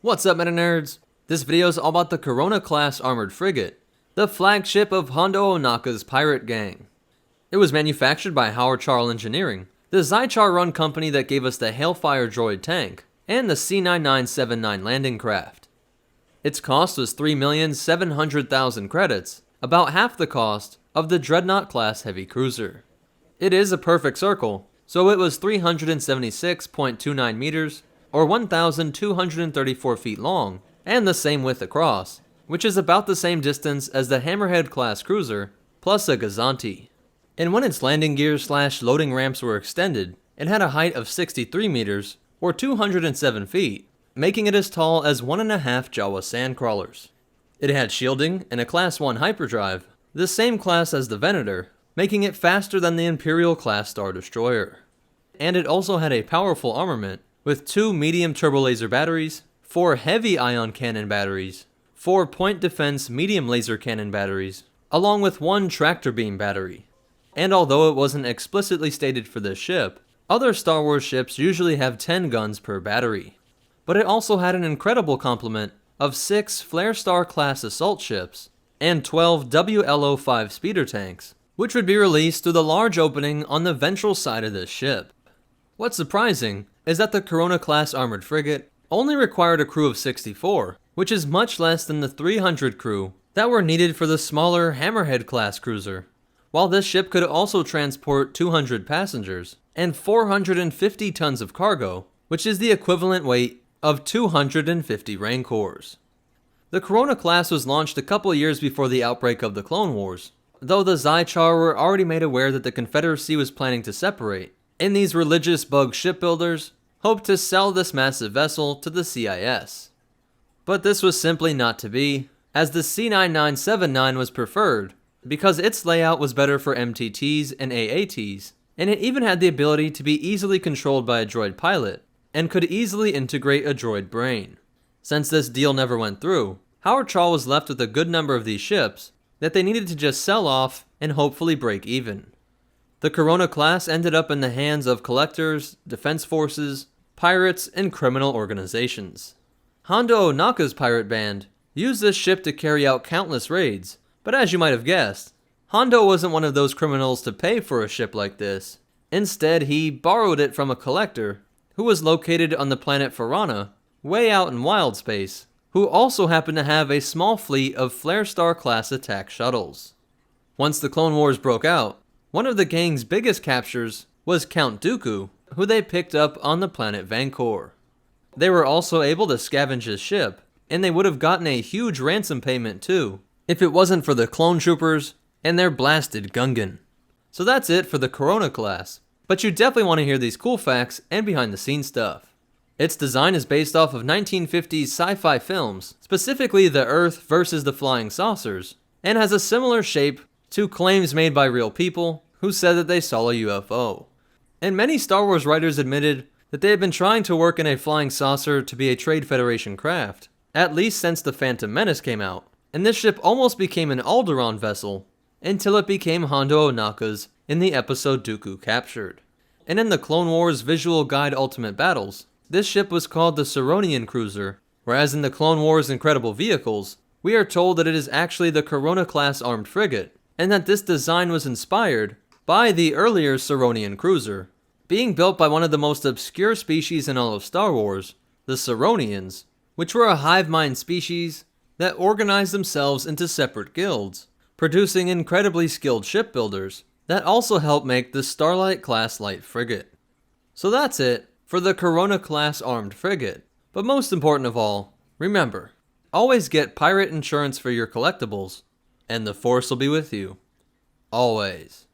What's up, meta nerds? This video is all about the Corona-class armored frigate, the flagship of Hondo Ohnaka's pirate gang. It was manufactured by Haor Charr Engineering, the Charr-run company that gave us the Hailfire droid tank and the C-9979 landing craft. Its cost was 3,700,000 credits, about half the cost of the Dreadnought-class heavy cruiser. It is a perfect circle, so it was 376.29 meters, or 1,234 feet long, and the same width across, which is about the same distance as the Hammerhead-class cruiser, plus a Gazanti. And when its landing gears / loading ramps were extended, it had a height of 63 meters, or 207 feet, making it as tall as 1.5 Jawa sandcrawlers. It had shielding and a Class 1 hyperdrive, the same class as the Venator, making it faster than the Imperial-class Star Destroyer. And it also had a powerful armament, with 2 medium turbolaser batteries, 4 heavy ion cannon batteries, 4 point defense medium laser cannon batteries, along with 1 tractor beam battery. And although it wasn't explicitly stated for this ship, other Star Wars ships usually have 10 guns per battery. But it also had an incredible complement of 6 Flare Star class assault ships and 12 WLO-5 speeder tanks, which would be released through the large opening on the ventral side of this ship. What's surprising is that the Corona-class armored frigate only required a crew of 64, which is much less than the 300 crew that were needed for the smaller Hammerhead-class cruiser, while this ship could also transport 200 passengers and 450 tons of cargo, which is the equivalent weight of 250 Rancors. The Corona-class was launched a couple years before the outbreak of the Clone Wars, though the Charr were already made aware that the Confederacy was planning to separate, and these religious bug shipbuilders hoped to sell this massive vessel to the CIS. But this was simply not to be, as the C-9979 was preferred, because its layout was better for MTTs and AATs, and it even had the ability to be easily controlled by a droid pilot, and could easily integrate a droid brain. Since this deal never went through, Haor Charr was left with a good number of these ships that they needed to just sell off and hopefully break even. The Corona class ended up in the hands of collectors, defense forces, pirates, and criminal organizations. Hondo Ohnaka's pirate band used this ship to carry out countless raids, but as you might have guessed, Hondo wasn't one of those criminals to pay for a ship like this. Instead, he borrowed it from a collector who was located on the planet Farana, way out in wild space, who also happened to have a small fleet of Flare Star class attack shuttles. Once the Clone Wars broke out, one of the gang's biggest captures was Count Dooku, who they picked up on the planet Vancor. They were also able to scavenge his ship, and they would have gotten a huge ransom payment too, if it wasn't for the clone troopers and their blasted Gungan. So that's it for the Corona class, but you definitely want to hear these cool facts and behind the scenes stuff. Its design is based off of 1950s sci-fi films, specifically The Earth versus the Flying Saucers, and has a similar shape to claims made by real people who said that they saw a UFO. And many Star Wars writers admitted that they had been trying to work in a flying saucer to be a Trade Federation craft, at least since The Phantom Menace came out, and this ship almost became an Alderaan vessel, until it became Hondo Ohnaka's in the episode Dooku Captured. And in the Clone Wars Visual Guide Ultimate Battles, this ship was called the Ceronian Cruiser, whereas in the Clone Wars Incredible Vehicles, we are told that it is actually the Corona-class armed frigate, and that this design was inspired by the earlier Ceronian Cruiser, being built by one of the most obscure species in all of Star Wars, the Ceronians, which were a hive mind species that organized themselves into separate guilds, producing incredibly skilled shipbuilders that also helped make the Starlight-class light frigate. So that's it for the Corona-class armed frigate. But most important of all, remember, always get pirate insurance for your collectibles, and the Force will be with you. Always.